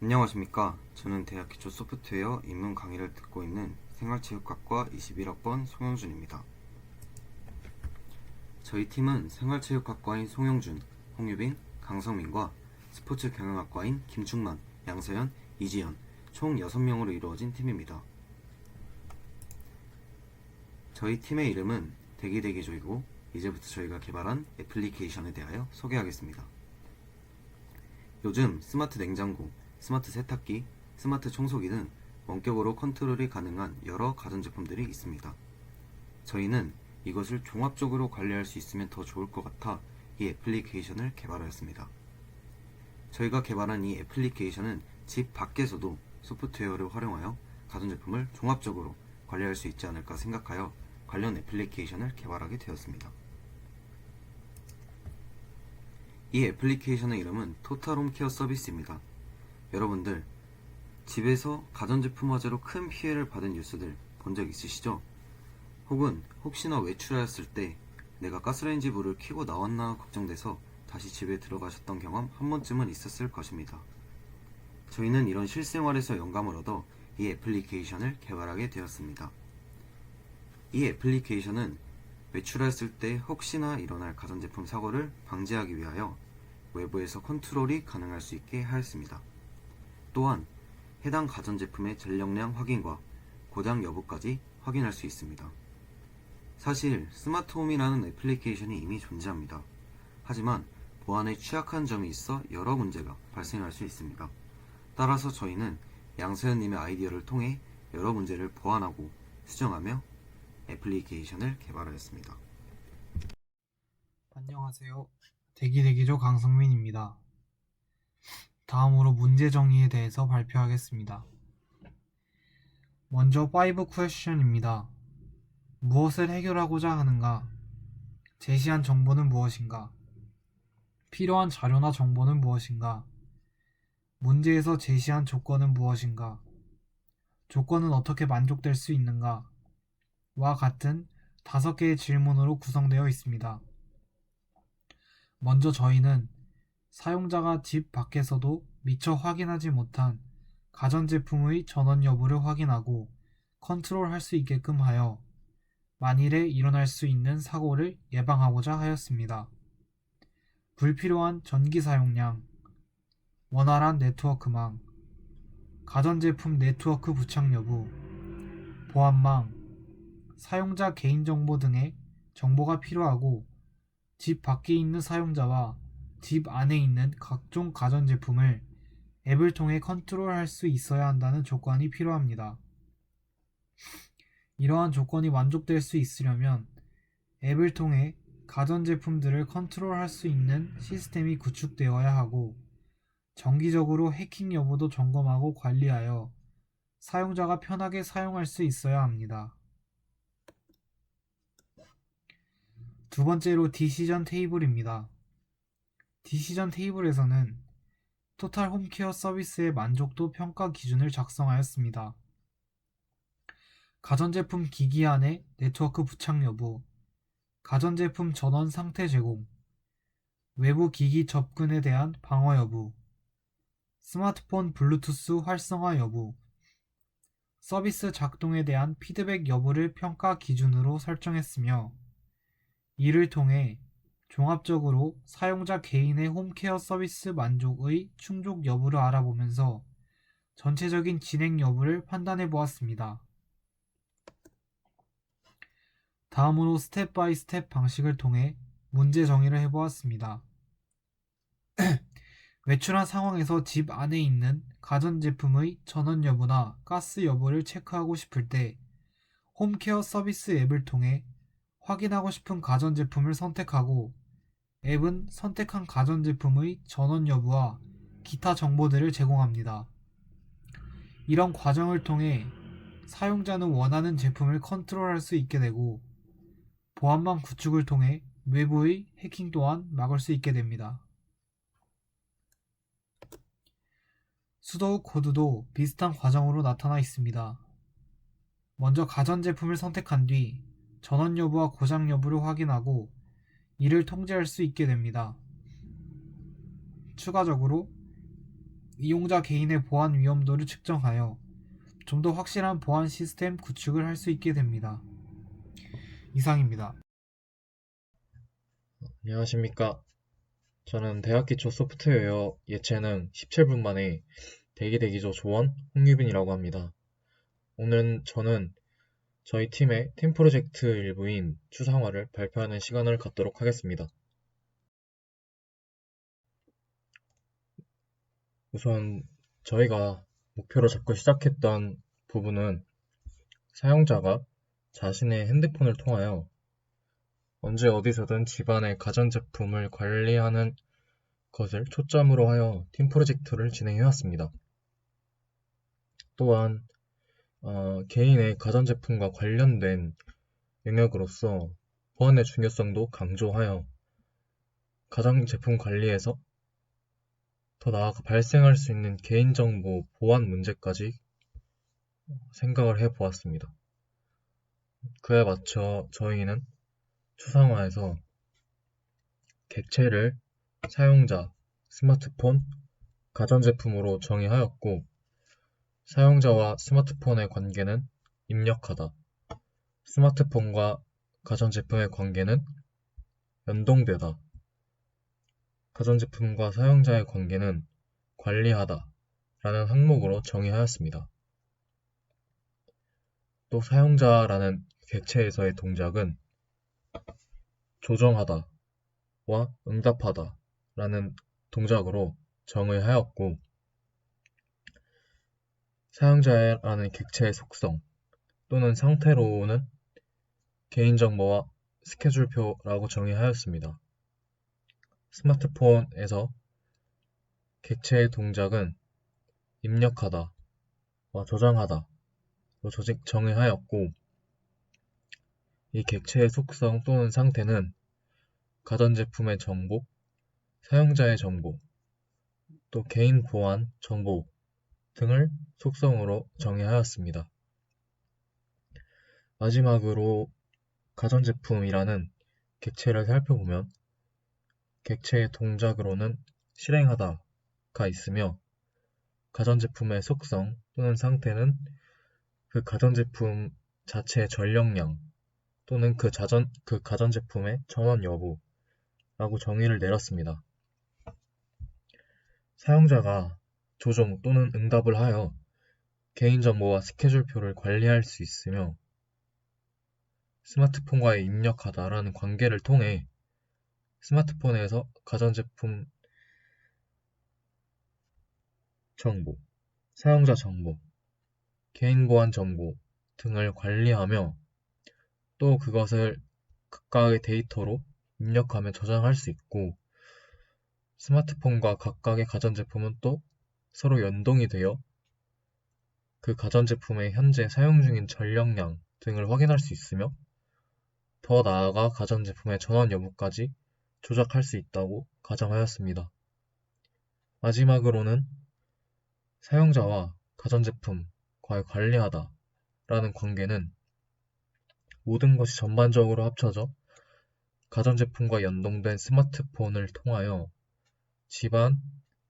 안녕하십니까. 저는 대학 기초 소프트웨어 입문 강의를 듣고 있는 생활체육학과 21학번 송영준입니다. 저희 팀은 생활체육학과인 송영준, 홍유빈, 강성민과 스포츠 경영학과인 김충만, 양서연, 이지연 총 6명으로 이루어진 팀입니다. 저희 팀의 이름은 대기대기조이고 이제부터 저희가 개발한 애플리케이션에 대하여 소개하겠습니다. 요즘 스마트 냉장고, 스마트 세탁기, 스마트 청소기 등 원격으로 컨트롤이 가능한 여러 가전제품들이 있습니다. 저희는 이것을 종합적으로 관리할 수 있으면 더 좋을 것 같아 이 애플리케이션을 개발하였습니다. 저희가 개발한 이 애플리케이션은 집 밖에서도 소프트웨어를 활용하여 가전제품을 종합적으로 관리할 수 있지 않을까 생각하여 관련 애플리케이션을 개발하게 되었습니다. 이 애플리케이션의 이름은 토탈 홈케어 서비스입니다. 여러분들, 집에서 가전제품 화재로 큰 피해를 받은 뉴스들 본 적 있으시죠? 혹은 혹시나 외출하였을 때 내가 가스레인지 불을 켜고 나왔나 걱정돼서 다시 집에 들어가셨던 경험 한 번쯤은 있었을 것입니다. 저희는 이런 실생활에서 영감을 얻어 이 애플리케이션을 개발하게 되었습니다. 이 애플리케이션은 외출했을 때 혹시나 일어날 가전제품 사고를 방지하기 위하여 외부에서 컨트롤이 가능할 수 있게 하였습니다. 또한 해당 가전제품의 전력량 확인과 고장 여부까지 확인할 수 있습니다. 사실 스마트홈이라는 애플리케이션이 이미 존재합니다. 하지만 보안에 취약한 점이 있어 여러 문제가 발생할 수 있습니다. 따라서 저희는 양서연님의 아이디어를 통해 여러 문제를 보완하고 수정하며 애플리케이션을 개발하였습니다. 안녕하세요. 대기대기조 강성민입니다. 다음으로 문제 정의에 대해서 발표하겠습니다. 먼저 5 question입니다. 무엇을 해결하고자 하는가? 제시한 정보는 무엇인가? 필요한 자료나 정보는 무엇인가? 문제에서 제시한 조건은 무엇인가? 조건은 어떻게 만족될 수 있는가? 와 같은 5개의 질문으로 구성되어 있습니다. 먼저 저희는 사용자가 집 밖에서도 미처 확인하지 못한 가전제품의 전원 여부를 확인하고 컨트롤할 수 있게끔 하여 만일에 일어날 수 있는 사고를 예방하고자 하였습니다. 불필요한 전기 사용량, 원활한 네트워크망, 가전제품 네트워크 부착 여부, 보안망, 사용자 개인정보 등의 정보가 필요하고 집 밖에 있는 사용자와 집 안에 있는 각종 가전제품을 앱을 통해 컨트롤할 수 있어야 한다는 조건이 필요합니다. 이러한 조건이 만족될 수 있으려면 앱을 통해 가전제품들을 컨트롤할 수 있는 시스템이 구축되어야 하고 정기적으로 해킹 여부도 점검하고 관리하여 사용자가 편하게 사용할 수 있어야 합니다. 두 번째로 디시전 테이블입니다. 디시전 테이블에서는 토탈 홈케어 서비스의 만족도 평가 기준을 작성하였습니다. 가전제품 기기 안의 네트워크 부착 여부, 가전제품 전원 상태 제공, 외부 기기 접근에 대한 방어 여부, 스마트폰 블루투스 활성화 여부, 서비스 작동에 대한 피드백 여부를 평가 기준으로 설정했으며 이를 통해 종합적으로 사용자 개인의 홈케어 서비스 만족의 충족 여부를 알아보면서 전체적인 진행 여부를 판단해 보았습니다. 다음으로 스텝 바이 스텝 방식을 통해 문제 정의를 해보았습니다. 외출한 상황에서 집 안에 있는 가전제품의 전원 여부나 가스 여부를 체크하고 싶을 때 홈케어 서비스 앱을 통해 확인하고 싶은 가전제품을 선택하고 앱은 선택한 가전제품의 전원 여부와 기타 정보들을 제공합니다. 이런 과정을 통해 사용자는 원하는 제품을 컨트롤할 수 있게 되고 보안망 구축을 통해 외부의 해킹 또한 막을 수 있게 됩니다. 수도 코드도 비슷한 과정으로 나타나 있습니다. 먼저 가전제품을 선택한 뒤 전원 여부와 고장 여부를 확인하고 이를 통제할 수 있게 됩니다. 추가적으로 이용자 개인의 보안 위험도를 측정하여 좀 더 확실한 보안 시스템 구축을 할 수 있게 됩니다. 이상입니다. 안녕하십니까. 저는 대학기초 소프트웨어 예체능 17분 만에 대기대기조 조원 홍유빈이라고 합니다. 오늘은 저는 저희 팀의 팀 프로젝트 일부인 추상화를 발표하는 시간을 갖도록 하겠습니다. 우선 저희가 목표로 잡고 시작했던 부분은 사용자가 자신의 핸드폰을 통하여 언제 어디서든 집안의 가전제품을 관리하는 것을 초점으로 하여 팀 프로젝트를 진행해왔습니다. 또한 개인의 가전제품과 관련된 영역으로서 보안의 중요성도 강조하여 가전제품 관리에서 더 나아가 발생할 수 있는 개인정보 보안 문제까지 생각을 해보았습니다. 그에 맞춰 저희는 추상화에서 객체를 사용자, 스마트폰, 가전제품으로 정의하였고 사용자와 스마트폰의 관계는 입력하다, 스마트폰과 가전제품의 관계는 연동되다, 가전제품과 사용자의 관계는 관리하다 라는 항목으로 정의하였습니다. 또 사용자라는 객체에서의 동작은 조정하다 와 응답하다 라는 동작으로 정의하였고 사용자라는 객체의 속성 또는 상태로는 개인정보와 스케줄표라고 정의하였습니다. 스마트폰에서 객체의 동작은 입력하다 와 저장하다로 정의하였고 이 객체의 속성 또는 상태는 가전제품의 정보, 사용자의 정보, 또 개인 보안 정보 등을 속성으로 정의하였습니다. 마지막으로 가전제품이라는 객체를 살펴보면 객체의 동작으로는 실행하다가 있으며 가전제품의 속성 또는 상태는 그 가전제품 자체의 전력량 또는 그 가전제품의 전원 여부라고 정의를 내렸습니다. 사용자가 조정 또는 응답을 하여 개인정보와 스케줄표를 관리할 수 있으며 스마트폰과의 입력하다라는 관계를 통해 스마트폰에서 가전제품 정보, 사용자 정보, 개인보안 정보 등을 관리하며 또 그것을 각각의 데이터로 입력하며 저장할 수 있고 스마트폰과 각각의 가전제품은 또 서로 연동이 되어 그 가전제품의 현재 사용 중인 전력량 등을 확인할 수 있으며 더 나아가 가전제품의 전원 여부까지 조작할 수 있다고 가정하였습니다. 마지막으로는 사용자와 가전제품과의 관리하다 라는 관계는 모든 것이 전반적으로 합쳐져 가전제품과 연동된 스마트폰을 통하여 집안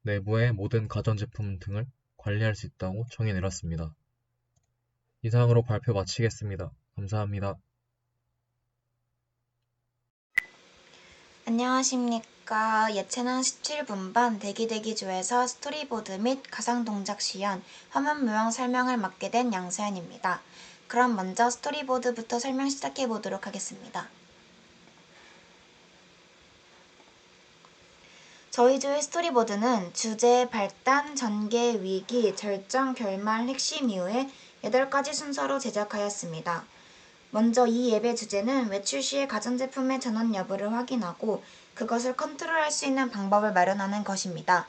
내부의 모든 가전제품 등을 관리할 수 있다고 정의 내렸습니다. 이상으로 발표 마치겠습니다. 감사합니다. 안녕하십니까. 예체능 17분반 대기대기조에서 스토리보드 및 가상동작 시연, 화면 모형 설명을 맡게 된 양수연입니다. 그럼 먼저 스토리보드부터 설명 시작해 보도록 하겠습니다. 저희 조의 스토리보드는 주제, 발단, 전개, 위기, 절정, 결말, 핵심 이후에 8가지 순서로 제작하였습니다. 먼저 이 앱의 주제는 외출 시에 가전제품의 전원 여부를 확인하고 그것을 컨트롤할 수 있는 방법을 마련하는 것입니다.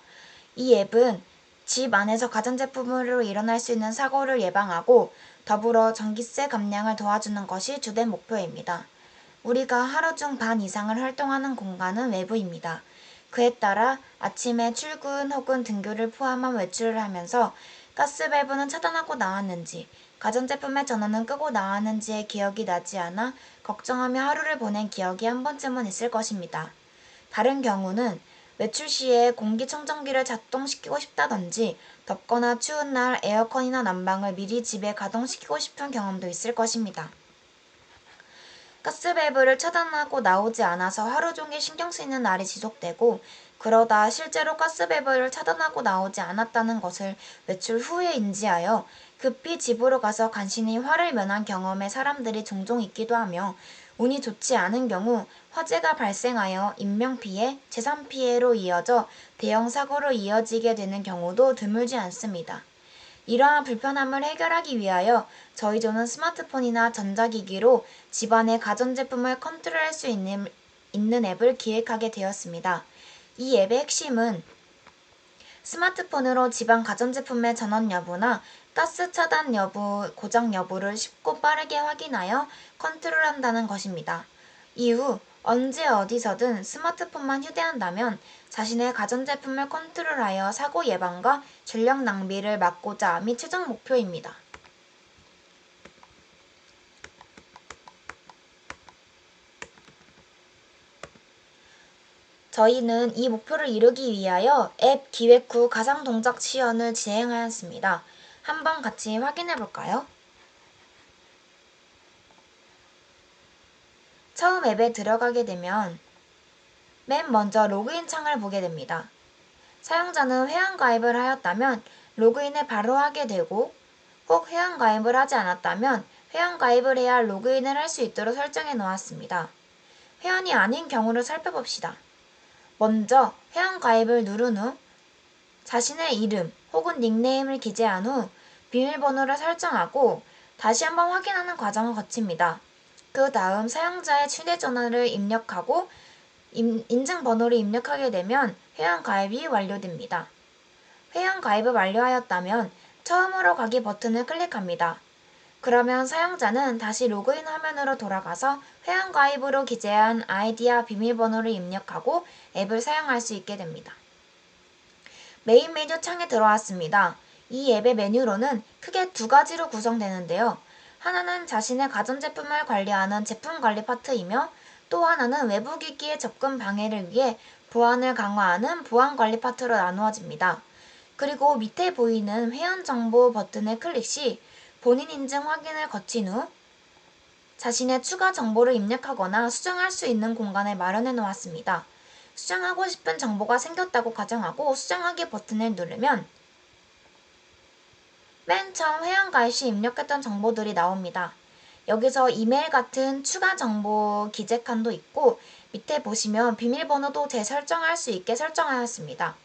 이 앱은 집 안에서 가전제품으로 일어날 수 있는 사고를 예방하고 더불어 전기세 감량을 도와주는 것이 주된 목표입니다. 우리가 하루 중 반 이상을 활동하는 공간은 외부입니다. 그에 따라 아침에 출근 혹은 등교를 포함한 외출을 하면서 가스밸브는 차단하고 나왔는지 가전제품의 전원은 끄고 나왔는지의 기억이 나지 않아 걱정하며 하루를 보낸 기억이 한 번쯤은 있을 것입니다. 다른 경우는 외출 시에 공기청정기를 작동시키고 싶다든지 덥거나 추운 날 에어컨이나 난방을 미리 집에 가동시키고 싶은 경험도 있을 것입니다. 가스밸브를 차단하고 나오지 않아서 하루 종일 신경 쓰이는 날이 지속되고 그러다 실제로 가스밸브를 차단하고 나오지 않았다는 것을 외출 후에 인지하여 급히 집으로 가서 간신히 화를 면한 경험의 사람들이 종종 있기도 하며 운이 좋지 않은 경우 화재가 발생하여 인명피해, 재산피해로 이어져 대형 사고로 이어지게 되는 경우도 드물지 않습니다. 이러한 불편함을 해결하기 위하여 저희 조는 스마트폰이나 전자기기로 집안의 가전제품을 컨트롤할 수 있는 앱을 기획하게 되었습니다. 이 앱의 핵심은 스마트폰으로 집안 가전제품의 전원 여부나 가스 차단 여부, 고장 여부를 쉽고 빠르게 확인하여 컨트롤한다는 것입니다. 이후 언제 어디서든 스마트폰만 휴대한다면 자신의 가전제품을 컨트롤하여 사고 예방과 전력 낭비를 막고자 함이 최종 목표입니다. 저희는 이 목표를 이루기 위하여 앱 기획 후 가상 동작 시연을 진행하였습니다. 한번 같이 확인해 볼까요? 처음 앱에 들어가게 되면 맨 먼저 로그인 창을 보게 됩니다. 사용자는 회원가입을 하였다면 로그인을 바로 하게 되고 혹 회원가입을 하지 않았다면 회원가입을 해야 로그인을 할 수 있도록 설정해 놓았습니다. 회원이 아닌 경우를 살펴봅시다. 먼저 회원가입을 누른 후 자신의 이름 혹은 닉네임을 기재한 후 비밀번호를 설정하고 다시 한번 확인하는 과정을 거칩니다. 그 다음 사용자의 휴대전화를 입력하고 인증번호를 입력하게 되면 회원가입이 완료됩니다. 회원가입을 완료하였다면 처음으로 가기 버튼을 클릭합니다. 그러면 사용자는 다시 로그인 화면으로 돌아가서 회원가입으로 기재한 아이디와 비밀번호를 입력하고 앱을 사용할 수 있게 됩니다. 메인 메뉴 창에 들어왔습니다. 이 앱의 메뉴로는 크게 두 가지로 구성되는데요. 하나는 자신의 가전제품을 관리하는 제품 관리 파트이며 또 하나는 외부 기기의 접근 방해를 위해 보안을 강화하는 보안 관리 파트로 나누어집니다. 그리고 밑에 보이는 회원 정보 버튼을 클릭 시 본인 인증 확인을 거친 후 자신의 추가 정보를 입력하거나 수정할 수 있는 공간을 마련해 놓았습니다. 수정하고 싶은 정보가 생겼다고 가정하고 수정하기 버튼을 누르면 맨 처음 회원가입 시 입력했던 정보들이 나옵니다. 여기서 이메일 같은 추가 정보 기재 칸도 있고 밑에 보시면 비밀번호도 재설정할 수 있게 설정하였습니다.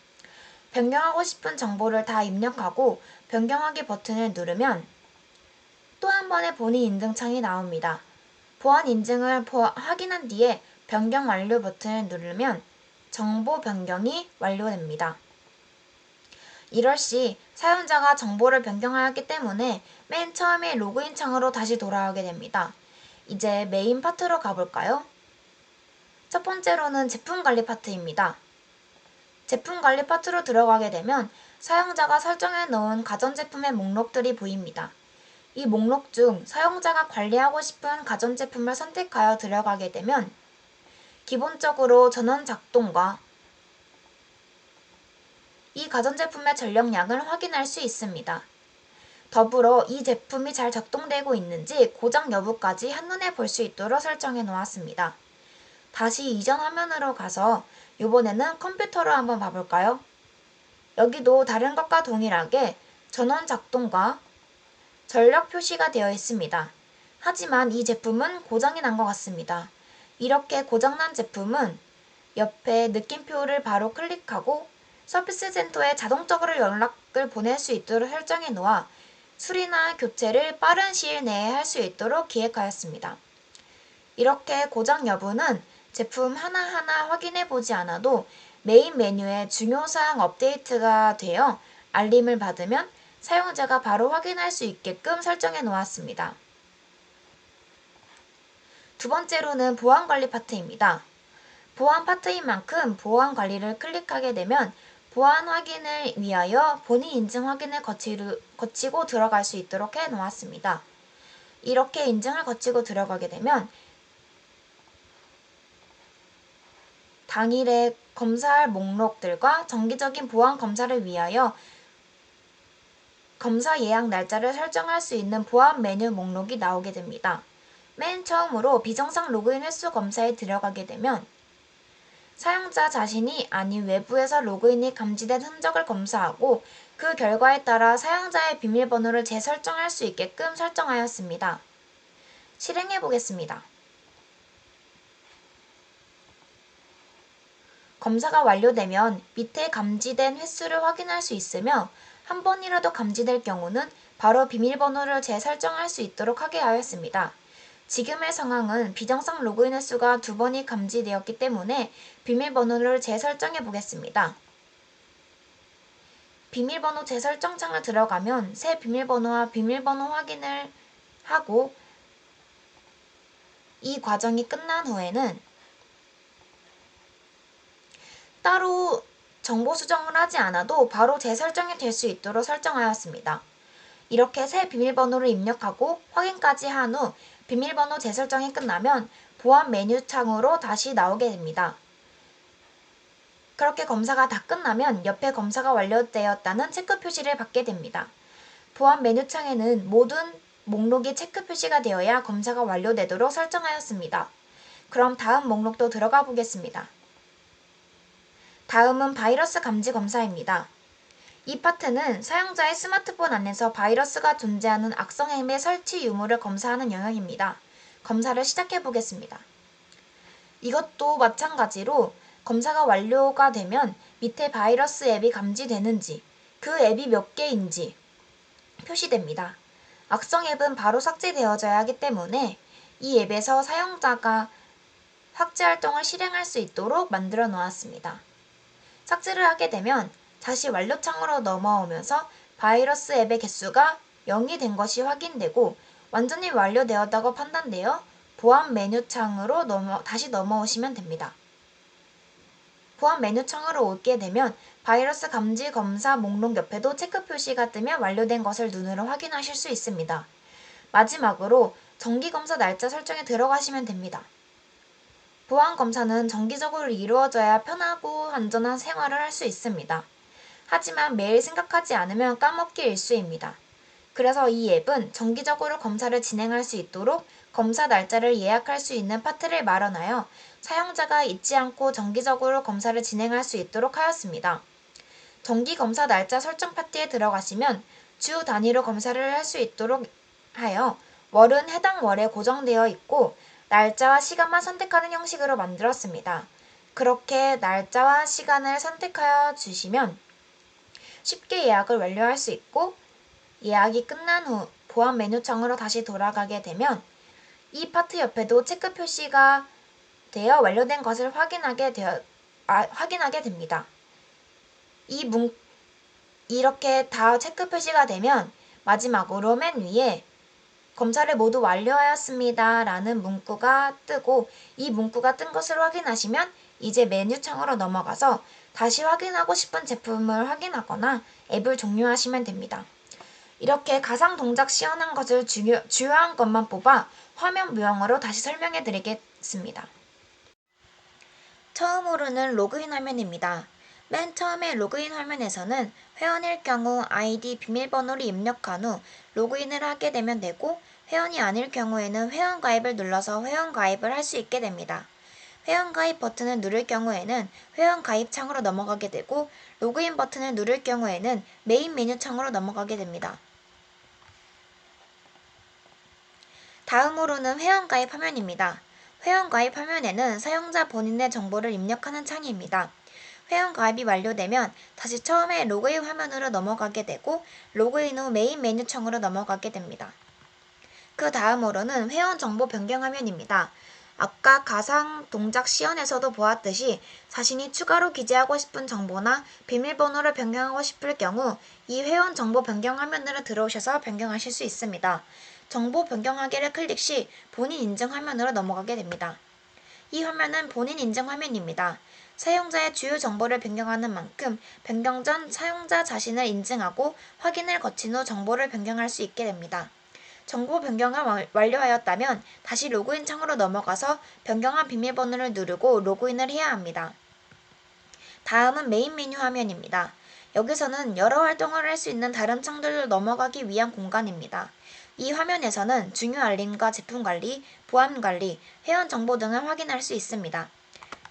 변경하고 싶은 정보를 다 입력하고 변경하기 버튼을 누르면 또 한 번의 본인 인증창이 나옵니다. 보안 인증을 확인한 뒤에 변경 완료 버튼을 누르면 정보 변경이 완료됩니다. 이럴 시 사용자가 정보를 변경하였기 때문에 맨 처음에 로그인 창으로 다시 돌아오게 됩니다. 이제 메인 파트로 가볼까요? 첫 번째로는 제품 관리 파트입니다. 제품 관리 파트로 들어가게 되면 사용자가 설정해 놓은 가전제품의 목록들이 보입니다. 이 목록 중 사용자가 관리하고 싶은 가전제품을 선택하여 들어가게 되면 기본적으로 전원 작동과 이 가전제품의 전력량을 확인할 수 있습니다. 더불어 이 제품이 잘 작동되고 있는지 고장 여부까지 한눈에 볼 수 있도록 설정해 놓았습니다. 다시 이전 화면으로 가서 이번에는 컴퓨터로 한번 봐볼까요? 여기도 다른 것과 동일하게 전원 작동과 전력 표시가 되어 있습니다. 하지만 이 제품은 고장이 난 것 같습니다. 이렇게 고장난 제품은 옆에 느낌표를 바로 클릭하고 서비스 센터에 자동적으로 연락을 보낼 수 있도록 설정해 놓아 수리나 교체를 빠른 시일 내에 할 수 있도록 기획하였습니다. 이렇게 고장 여부는 제품 하나하나 확인해 보지 않아도 메인 메뉴에 중요사항 업데이트가 되어 알림을 받으면 사용자가 바로 확인할 수 있게끔 설정해 놓았습니다. 두 번째로는 보안 관리 파트입니다. 보안 파트인 만큼 보안 관리를 클릭하게 되면 보안 확인을 위하여 본인 인증 확인을 거치고 들어갈 수 있도록 해 놓았습니다. 이렇게 인증을 거치고 들어가게 되면 당일에 검사할 목록들과 정기적인 보안 검사를 위하여 검사 예약 날짜를 설정할 수 있는 보안 메뉴 목록이 나오게 됩니다. 맨 처음으로 비정상 로그인 횟수 검사에 들어가게 되면 사용자 자신이 아닌 외부에서 로그인이 감지된 흔적을 검사하고 그 결과에 따라 사용자의 비밀번호를 재설정할 수 있게끔 설정하였습니다. 실행해 보겠습니다. 검사가 완료되면 밑에 감지된 횟수를 확인할 수 있으며 한 번이라도 감지될 경우는 바로 비밀번호를 재설정할 수 있도록 하게 하였습니다. 지금의 상황은 비정상 로그인 횟수가 2번이 감지되었기 때문에 비밀번호를 재설정해 보겠습니다. 비밀번호 재설정 창을 들어가면 새 비밀번호와 비밀번호 확인을 하고 이 과정이 끝난 후에는 따로 정보 수정을 하지 않아도 바로 재설정이 될 수 있도록 설정하였습니다. 이렇게 새 비밀번호를 입력하고 확인까지 한 후 비밀번호 재설정이 끝나면 보안 메뉴 창으로 다시 나오게 됩니다. 그렇게 검사가 다 끝나면 옆에 검사가 완료되었다는 체크 표시를 받게 됩니다. 보안 메뉴 창에는 모든 목록이 체크 표시가 되어야 검사가 완료되도록 설정하였습니다. 그럼 다음 목록도 들어가 보겠습니다. 다음은 바이러스 감지 검사입니다. 이 파트는 사용자의 스마트폰 안에서 바이러스가 존재하는 악성 앱의 설치 유무를 검사하는 영역입니다. 검사를 시작해 보겠습니다. 이것도 마찬가지로 검사가 완료가 되면 밑에 바이러스 앱이 감지되는지, 그 앱이 몇 개인지 표시됩니다. 악성 앱은 바로 삭제되어져야 하기 때문에 이 앱에서 사용자가 삭제 활동을 실행할 수 있도록 만들어 놓았습니다. 삭제를 하게 되면 다시 완료 창으로 넘어오면서 바이러스 앱의 개수가 0이 된 것이 확인되고 완전히 완료되었다고 판단되어 보안 메뉴 창으로 다시 넘어오시면 됩니다. 보안 메뉴 창으로 오게 되면 바이러스 감지 검사 목록 옆에도 체크 표시가 뜨며 완료된 것을 눈으로 확인하실 수 있습니다. 마지막으로 정기검사 날짜 설정에 들어가시면 됩니다. 보안 검사는 정기적으로 이루어져야 편하고 안전한 생활을 할 수 있습니다. 하지만 매일 생각하지 않으면 까먹기 일쑤입니다. 그래서 이 앱은 정기적으로 검사를 진행할 수 있도록 검사 날짜를 예약할 수 있는 파트를 마련하여 사용자가 잊지 않고 정기적으로 검사를 진행할 수 있도록 하였습니다. 정기 검사 날짜 설정 파트에 들어가시면 주 단위로 검사를 할 수 있도록 하여 월은 해당 월에 고정되어 있고 날짜와 시간만 선택하는 형식으로 만들었습니다. 그렇게 날짜와 시간을 선택하여 주시면 쉽게 예약을 완료할 수 있고 예약이 끝난 후 보안 메뉴 창으로 다시 돌아가게 되면 이 파트 옆에도 체크 표시가 되어 완료된 것을 확인하게 됩니다. 이렇게 다 체크 표시가 되면 마지막으로 맨 위에 검사를 모두 완료하였습니다 라는 문구가 뜨고 이 문구가 뜬 것을 확인하시면 이제 메뉴 창으로 넘어가서 다시 확인하고 싶은 제품을 확인하거나 앱을 종료하시면 됩니다. 이렇게 가상 동작 시연한 것을 주요한 것만 뽑아 화면 모형으로 다시 설명해 드리겠습니다. 처음으로는 로그인 화면입니다. 맨 처음에 로그인 화면에서는 회원일 경우 아이디 비밀번호를 입력한 후 로그인을 하게 되면 되고 회원이 아닐 경우에는 회원가입을 눌러서 회원가입을 할 수 있게 됩니다. 회원가입 버튼을 누를 경우에는 회원가입 창으로 넘어가게 되고 로그인 버튼을 누를 경우에는 메인 메뉴 창으로 넘어가게 됩니다. 다음으로는 회원가입 화면입니다. 회원가입 화면에는 사용자 본인의 정보를 입력하는 창입니다. 회원가입이 완료되면 다시 처음에 로그인 화면으로 넘어가게 되고 로그인 후 메인 메뉴 창으로 넘어가게 됩니다. 그 다음으로는 회원 정보 변경 화면입니다. 아까 가상 동작 시연에서도 보았듯이 자신이 추가로 기재하고 싶은 정보나 비밀번호를 변경하고 싶을 경우 이 회원 정보 변경 화면으로 들어오셔서 변경하실 수 있습니다. 정보 변경하기를 클릭 시 본인 인증 화면으로 넘어가게 됩니다. 이 화면은 본인 인증 화면입니다. 사용자의 주요 정보를 변경하는 만큼 변경 전 사용자 자신을 인증하고 확인을 거친 후 정보를 변경할 수 있게 됩니다. 정보 변경을 완료하였다면 다시 로그인 창으로 넘어가서 변경한 비밀번호를 누르고 로그인을 해야 합니다. 다음은 메인 메뉴 화면입니다. 여기서는 여러 활동을 할 수 있는 다른 창들로 넘어가기 위한 공간입니다. 이 화면에서는 중요 알림과 제품 관리, 보안 관리, 회원 정보 등을 확인할 수 있습니다.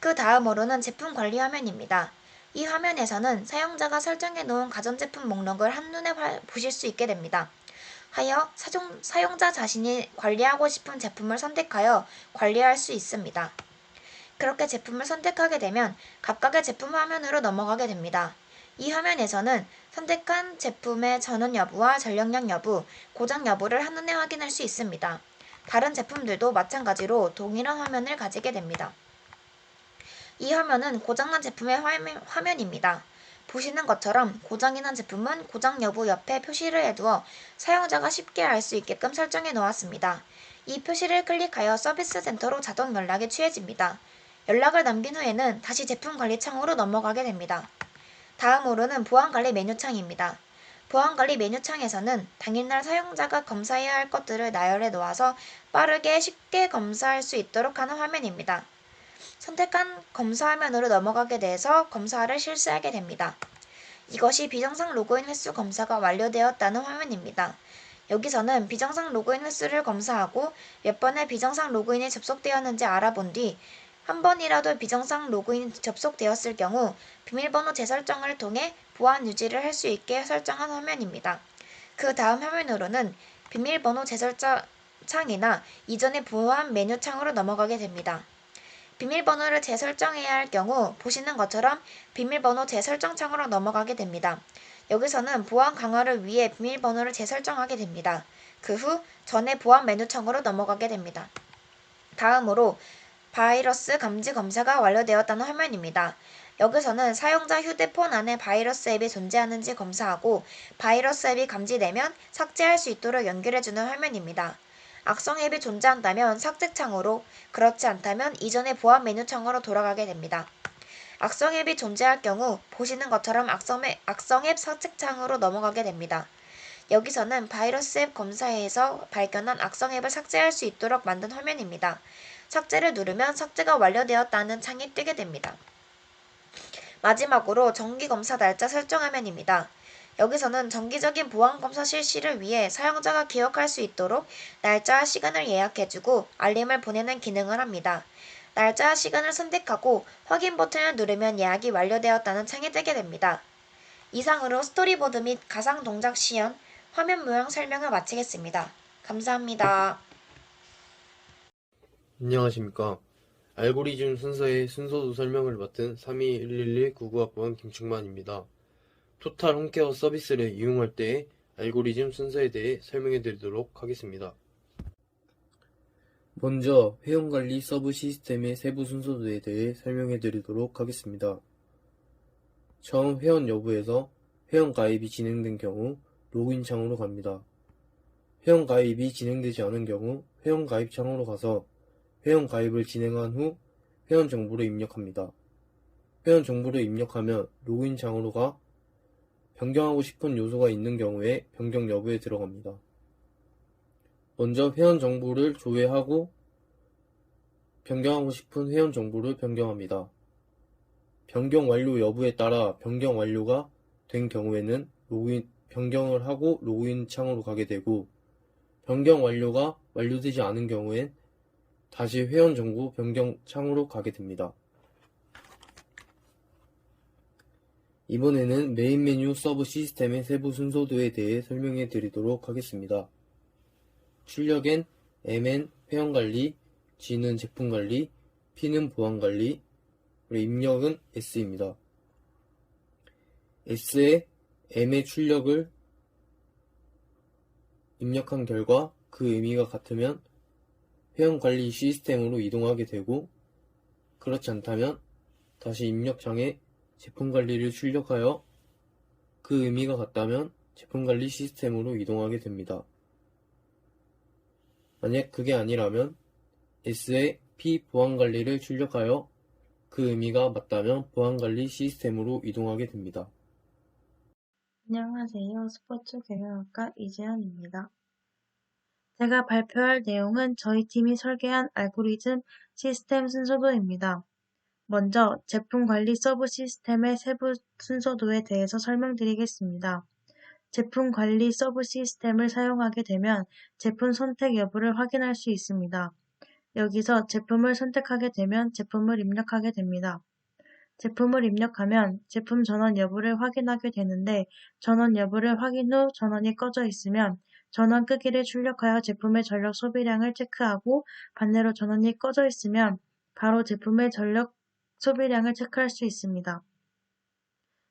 그 다음으로는 제품 관리 화면입니다. 이 화면에서는 사용자가 설정해 놓은 가전제품 목록을 한눈에 보실 수 있게 됩니다. 하여 사용자 자신이 관리하고 싶은 제품을 선택하여 관리할 수 있습니다. 그렇게 제품을 선택하게 되면 각각의 제품 화면으로 넘어가게 됩니다. 이 화면에서는 선택한 제품의 전원 여부와 전력량 여부, 고장 여부를 한눈에 확인할 수 있습니다. 다른 제품들도 마찬가지로 동일한 화면을 가지게 됩니다. 이 화면은 고장난 제품의 화면입니다. 보시는 것처럼 고장이 난 제품은 고장 여부 옆에 표시를 해두어 사용자가 쉽게 알 수 있게끔 설정해 놓았습니다. 이 표시를 클릭하여 서비스 센터로 자동 연락이 취해집니다. 연락을 남긴 후에는 다시 제품 관리 창으로 넘어가게 됩니다. 다음으로는 보안관리 메뉴창입니다. 보안관리 메뉴창에서는 당일날 사용자가 검사해야 할 것들을 나열해 놓아서 빠르게 쉽게 검사할 수 있도록 하는 화면입니다. 선택한 검사 화면으로 넘어가게 돼서 검사를 실시하게 됩니다. 이것이 비정상 로그인 횟수 검사가 완료되었다는 화면입니다. 여기서는 비정상 로그인 횟수를 검사하고 몇 번의 비정상 로그인이 접속되었는지 알아본 뒤 한 번이라도 비정상 로그인이 접속되었을 경우 비밀번호 재설정을 통해 보안 유지를 할 수 있게 설정한 화면입니다. 그 다음 화면으로는 비밀번호 재설정 창이나 이전의 보안 메뉴 창으로 넘어가게 됩니다. 비밀번호를 재설정해야 할 경우 보시는 것처럼 비밀번호 재설정 창으로 넘어가게 됩니다. 여기서는 보안 강화를 위해 비밀번호를 재설정하게 됩니다. 그 후 전에 보안 메뉴 창으로 넘어가게 됩니다. 다음으로 바이러스 감지 검사가 완료되었다는 화면입니다. 여기서는 사용자 휴대폰 안에 바이러스 앱이 존재하는지 검사하고 바이러스 앱이 감지되면 삭제할 수 있도록 연결해주는 화면입니다. 악성 앱이 존재한다면 삭제 창으로, 그렇지 않다면 이전의 보안 메뉴 창으로 돌아가게 됩니다. 악성 앱이 존재할 경우 보시는 것처럼 악성 앱 삭제 창으로 넘어가게 됩니다. 여기서는 바이러스 앱 검사에서 발견한 악성 앱을 삭제할 수 있도록 만든 화면입니다. 삭제를 누르면 삭제가 완료되었다는 창이 뜨게 됩니다. 마지막으로 정기검사 날짜 설정 화면입니다. 여기서는 정기적인 보안검사 실시를 위해 사용자가 기억할 수 있도록 날짜와 시간을 예약해주고 알림을 보내는 기능을 합니다. 날짜와 시간을 선택하고 확인 버튼을 누르면 예약이 완료되었다는 창이 뜨게 됩니다. 이상으로 스토리보드 및 가상 동작 시연, 화면 모양 설명을 마치겠습니다. 감사합니다. 안녕하십니까. 알고리즘 순서의 순서도 설명을 맡은 3211199학번 김충만입니다. 토탈 홈케어 서비스를 이용할 때의 알고리즘 순서에 대해 설명해 드리도록 하겠습니다. 먼저 회원관리 서브 시스템의 세부 순서에 대해 설명해 드리도록 하겠습니다. 처음 회원 여부에서 회원 가입이 진행된 경우 로그인 창으로 갑니다. 회원 가입이 진행되지 않은 경우 회원 가입 창으로 가서 회원 가입을 진행한 후 회원 정보를 입력합니다. 회원 정보를 입력하면 로그인 창으로 가 변경하고 싶은 요소가 있는 경우에 변경 여부에 들어갑니다. 먼저 회원 정보를 조회하고 변경하고 싶은 회원 정보를 변경합니다. 변경 완료 여부에 따라 변경 완료가 된 경우에는 변경을 하고 로그인 창으로 가게 되고 변경 완료가 완료되지 않은 경우엔 다시 회원 정보 변경 창으로 가게 됩니다. 이번에는 메인 메뉴 서브 시스템의 세부 순서도에 대해 설명해 드리도록 하겠습니다. 출력엔 M은 회원관리, G는 제품관리, P는 보안관리, 그리고 입력은 S입니다. S에 M의 출력을 입력한 결과 그 의미가 같으면 회원관리 시스템으로 이동하게 되고 그렇지 않다면 다시 입력창에 제품관리를 출력하여 그 의미가 같다면 제품관리 시스템으로 이동하게 됩니다. 만약 그게 아니라면 S에 P 보안관리를 출력하여 그 의미가 맞다면 보안관리 시스템으로 이동하게 됩니다. 안녕하세요. 스포츠 경영학과 이재현입니다. 제가 발표할 내용은 저희 팀이 설계한 알고리즘 시스템 순서도입니다. 먼저 제품 관리 서브 시스템의 세부 순서도에 대해서 설명드리겠습니다. 제품 관리 서브 시스템을 사용하게 되면 제품 선택 여부를 확인할 수 있습니다. 여기서 제품을 선택하게 되면 제품을 입력하게 됩니다. 제품을 입력하면 제품 전원 여부를 확인하게 되는데 전원 여부를 확인 후 전원이 꺼져 있으면 전원 끄기를 출력하여 제품의 전력 소비량을 체크하고 반대로 전원이 꺼져 있으면 바로 제품의 전력 소비량을 체크할 수 있습니다.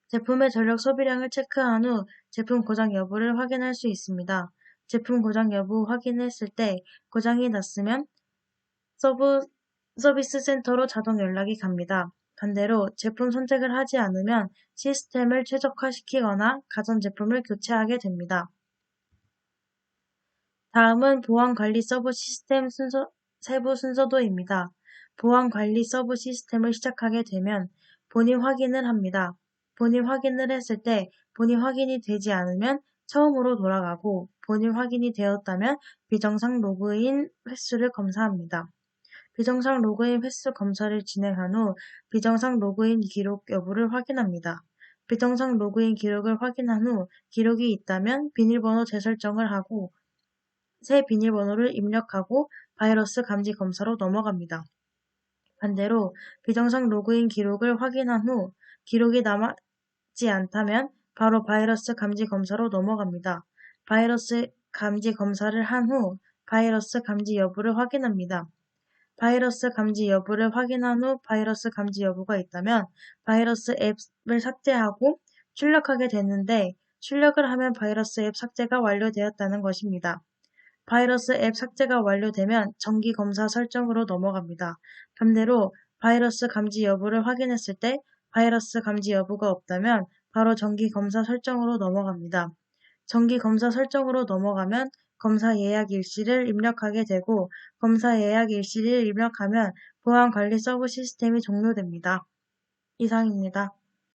제품의 전력 소비량을 체크한 후 제품 고장 여부를 확인할 수 있습니다. 제품 고장 여부 확인했을 때 고장이 났으면 서비스 센터로 자동 연락이 갑니다. 반대로 제품 선택을 하지 않으면 시스템을 최적화시키거나 가전제품을 교체하게 됩니다. 다음은 보안관리 서브 시스템 세부 순서도입니다. 보안관리 서브 시스템을 시작하게 되면 본인 확인을 합니다. 본인 확인을 했을 때 본인 확인이 되지 않으면 처음으로 돌아가고 본인 확인이 되었다면 비정상 로그인 횟수를 검사합니다. 비정상 로그인 횟수 검사를 진행한 후 비정상 로그인 기록 여부를 확인합니다. 비정상 로그인 기록을 확인한 후 기록이 있다면 비밀번호 재설정을 하고 새 비밀번호를 입력하고 바이러스 감지 검사로 넘어갑니다. 반대로 비정상 로그인 기록을 확인한 후 기록이 남지 않다면 바로 바이러스 감지 검사로 넘어갑니다. 바이러스 감지 검사를 한 후 바이러스 감지 여부를 확인합니다. 바이러스 감지 여부를 확인한 후 바이러스 감지 여부가 있다면 바이러스 앱을 삭제하고 출력하게 되는데 출력을 하면 바이러스 앱 삭제가 완료되었다는 것입니다. 바이러스 앱 삭제가 완료되면 정기 검사 설정으로 넘어갑니다. 반대로 바이러스 감지 여부를 확인했을 때 바이러스 감지 여부가 없다면 바로 정기 검사 설정으로 넘어갑니다. 정기 검사 설정으로 넘어가면 검사 예약 일시를 입력하게 되고 검사 예약 일시를 입력하면 보안관리 서브 시스템이 종료됩니다. 이상입니다.